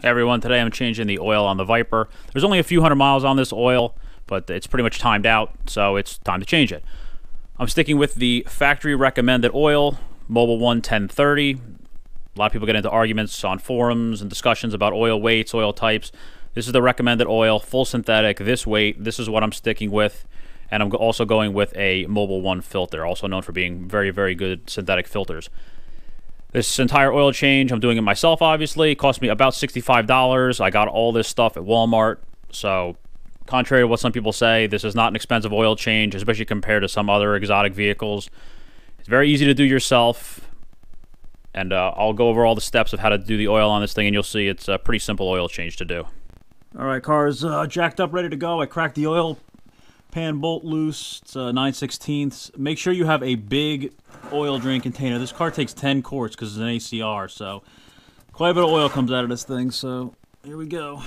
Hey everyone, today I'm changing the oil on the Viper. There's only a few hundred miles on this oil, but it's pretty much timed out, so it's time to change it. I'm sticking with the factory recommended oil, Mobil 1030. A lot of people get into arguments on forums and discussions about oil weights, oil types. This is the recommended oil, full synthetic, this weight. This is what I'm sticking with, and I'm also going with a Mobil 1 filter, also known for being very, very good synthetic filters. This entire oil change, I'm doing it myself, obviously. It cost me about $65. I got all this stuff at Walmart. So, contrary to what some people say, this is not an expensive oil change, especially compared to some other exotic vehicles. It's very easy to do yourself. And I'll go over all the steps of how to do the oil on this thing, and you'll see it's a pretty simple oil change to do. All right, car's jacked up, ready to go. I cracked the oil pan bolt loose. It's 9/16. Make sure you have a big oil drain container. This car takes 10 quarts because it's an ACR, so quite a bit of oil comes out of this thing. So here we go.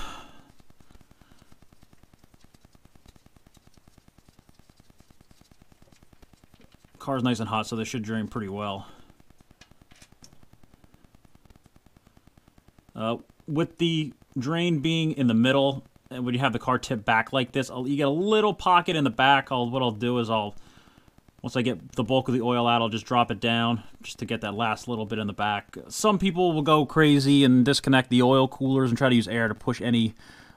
Car's nice and hot, so this should drain pretty well. With the drain being in the middle, and when you have the car tip back like this, you get a little pocket in the back. What I'll do is once I get the bulk of the oil out, I'll just drop it down just to get that last little bit in the back. Some people will go crazy and disconnect the oil coolers and try to use air to push any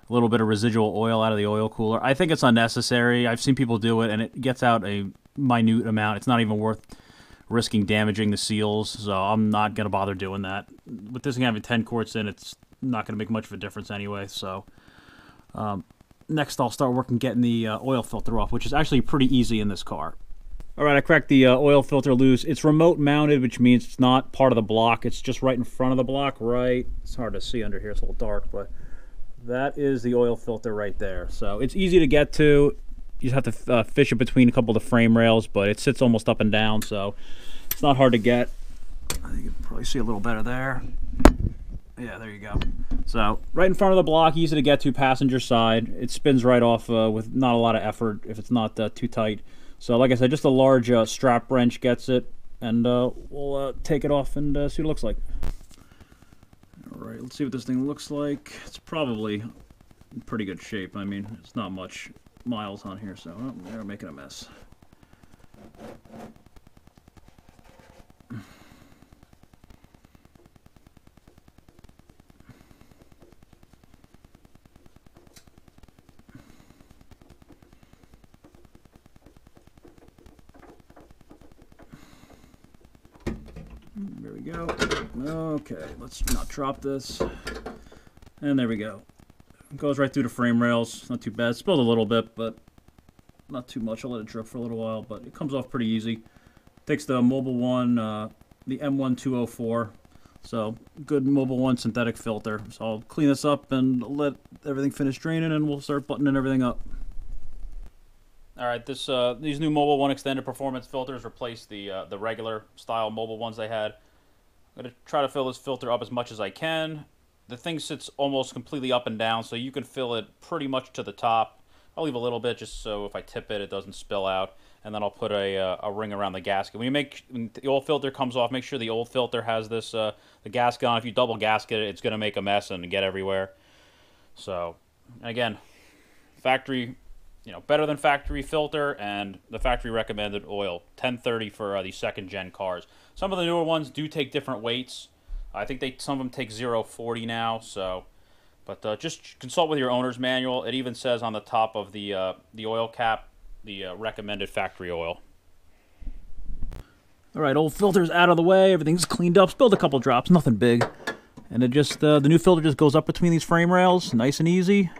little bit of residual oil out of the oil cooler. I think it's unnecessary. I've seen people do it, and it gets out a minute amount. It's not even worth risking damaging the seals, so I'm not going to bother doing that. With this thing having 10 quarts in, it's not going to make much of a difference anyway, so... next, I'll start working getting the oil filter off, which is actually pretty easy in this car. All right, I cracked the oil filter loose. It's remote mounted, which means it's not part of the block. It's just right in front of the block, right? It's hard to see under here. It's a little dark, but that is the oil filter right there. So it's easy to get to. You just have to fish it between a couple of the frame rails, but it sits almost up and down, so it's not hard to get. I think you can probably see a little better there. Yeah, there you go. So, right in front of the block, easy to get to, passenger side. It spins right off with not a lot of effort if it's not too tight. So, like I said, just a large strap wrench gets it, and we'll take it off and see what it looks like. Alright, let's see what this thing looks like. It's probably in pretty good shape. I mean, it's not much miles on here, so they're making a mess. There we go. Okay, let's not drop this. And there we go. It goes right through the frame rails. Not too bad. It spilled a little bit, but not too much. I'll let it drip for a little while, but it comes off pretty easy. Takes the Mobil 1, the M1204. So, good Mobil 1 synthetic filter. So I'll clean this up and let everything finish draining, and we'll start buttoning everything up. Alright, these new Mobil 1 extended performance filters replace the regular style Mobil 1s they had. I'm going to try to fill this filter up as much as I can. The thing sits almost completely up and down, so you can fill it pretty much to the top. I'll leave a little bit just so if I tip it, it doesn't spill out. And then I'll put a ring around the gasket. When the old filter comes off, make sure the old filter has this the gasket on. If you double gasket it, it's going to make a mess and get everywhere. So, again, factory... better than factory filter and the factory recommended oil, 1030 for the second gen cars. Some of the newer ones do take different weights. I think some of them take 0.40 now. So, but just consult with your owner's manual. It even says on the top of the oil cap the recommended factory oil. All right, old filter's out of the way. Everything's cleaned up. Spilled a couple drops, nothing big. And it just the new filter just goes up between these frame rails, nice and easy.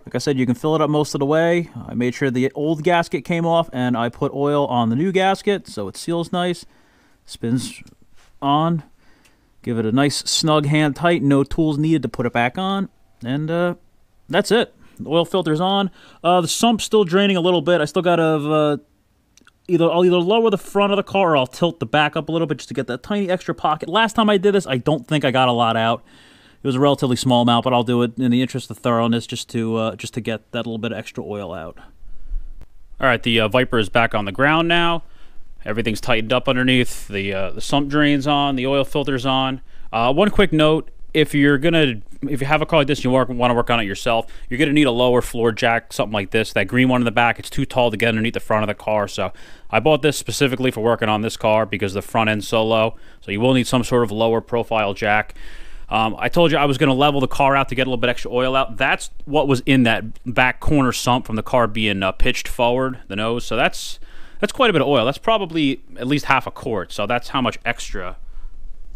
Like I said, you can fill it up most of the way. I made sure the old gasket came off, and I put oil on the new gasket, so it seals nice. Spins on. Give it a nice snug hand tight. No tools needed to put it back on. And that's it. The oil filter's on. The sump's still draining a little bit. I still got to I'll either lower the front of the car or I'll tilt the back up a little bit just to get that tiny extra pocket. Last time I did this, I don't think I got a lot out. It was a relatively small amount, but I'll do it in the interest of thoroughness just to get that little bit of extra oil out. All right, the Viper is back on the ground now. Everything's tightened up underneath. The sump drain's on. The oil filter's on. One quick note. if you have a car like this, and you want to work on it yourself, you're gonna need a lower floor jack, something like this. That green one in the back, it's too tall to get underneath the front of the car. So I bought this specifically for working on this car because the front end's so low. So you will need some sort of lower profile jack. I told you I was gonna level the car out to get a little bit extra oil out. That's what was in that back corner sump from the car being pitched forward, the nose. So that's quite a bit of oil. That's probably at least half a quart. So that's how much extra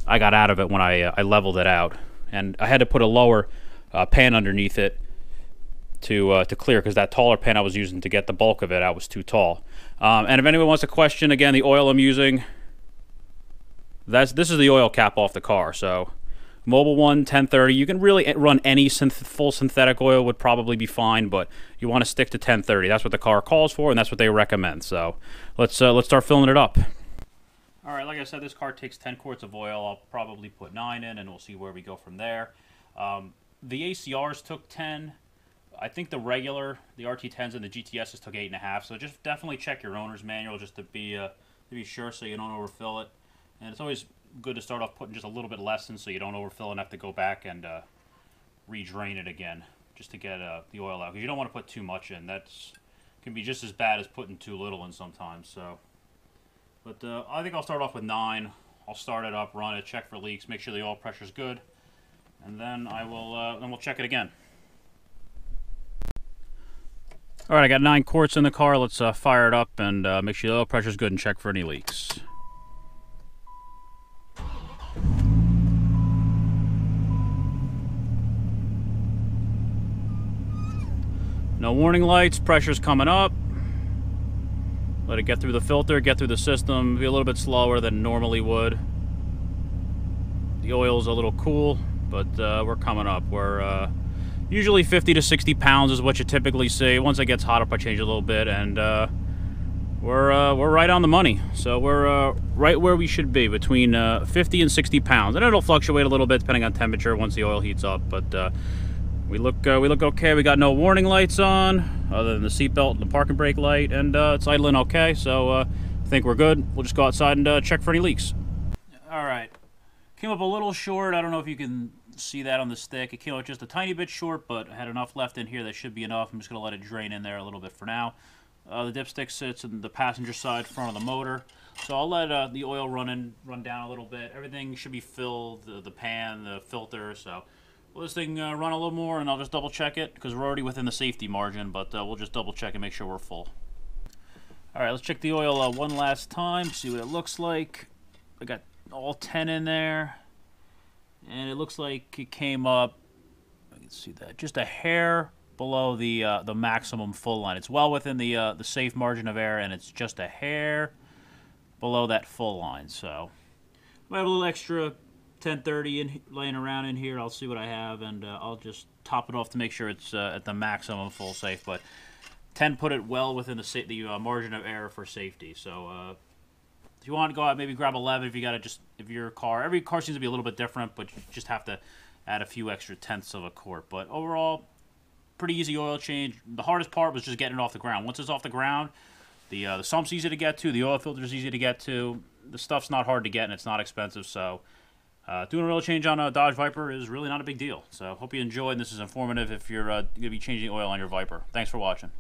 I got out of it when I leveled it out. And I had to put a lower pan underneath it to clear, because that taller pan I was using to get the bulk of it out was too tall. And if anyone wants to question, again, the oil I'm using, this is the oil cap off the car. So Mobil 1 1030. You can really run any full synthetic oil, would probably be fine, but you want to stick to 1030. That's what the car calls for, and that's what they recommend. So let's start filling it up. All right, like I said, this car takes 10 quarts of oil. I'll probably put 9 in, and we'll see where we go from there. The ACRs took 10. I think the RT10s and the GTSs took 8.5. So just definitely check your owner's manual just to be sure, so you don't overfill it. And it's always good to start off putting just a little bit less in, so you don't overfill and have to go back and re-drain it again just to get the oil out. Because you don't want to put too much in. That's can be just as bad as putting too little in sometimes. So. But I think I'll start off with 9. I'll start it up, run it, check for leaks, make sure the oil pressure's good, and then we'll check it again. All right, I got 9 quarts in the car. Let's fire it up and make sure the oil pressure's good and check for any leaks. No warning lights, pressure's coming up. Let it get through the filter, get through the system, be a little bit slower than normally would. The oil's a little cool, but we're coming up. We're usually 50 to 60 pounds is what you typically see. Once it gets hot up, I change a little bit, and we're right on the money. So we're right where we should be, between 50 and 60 pounds. And it'll fluctuate a little bit depending on temperature once the oil heats up, but we look okay. We got no warning lights on, other than the seatbelt and the parking brake light, and it's idling okay. So I think we're good. We'll just go outside and check for any leaks. All right, came up a little short. I don't know if you can see that on the stick. It came up just a tiny bit short, but I had enough left in here that should be enough. I'm just gonna let it drain in there a little bit for now. The dipstick sits in the passenger side front of the motor, so I'll let the oil run down a little bit. Everything should be filled, the pan, the filter. So will this thing run a little more, and I'll just double check it, because we're already within the safety margin, but we'll just double check and make sure we're full. All right, let's check the oil one last time, see what it looks like. I got all 10 in there, and it looks like it came up, I can see that, just a hair below the maximum full line. It's well within the safe margin of error, and it's just a hair below that full line. So I have a little extra 1030 laying around in here. I'll see what I have, and I'll just top it off to make sure it's at the maximum full safe. But 10 put it well within the margin of error for safety. So if you want to go out, maybe grab 11 if you got to just, if your car, every car seems to be a little bit different, but you just have to add a few extra tenths of a quart. But overall, pretty easy oil change. The hardest part was just getting it off the ground. Once it's off the ground, the sump's easy to get to, the oil filter's easy to get to. The stuff's not hard to get, and it's not expensive, so doing a oil change on a Dodge Viper is really not a big deal. So hope you enjoyed, and this is informative if you're going to be changing oil on your Viper. Thanks for watching.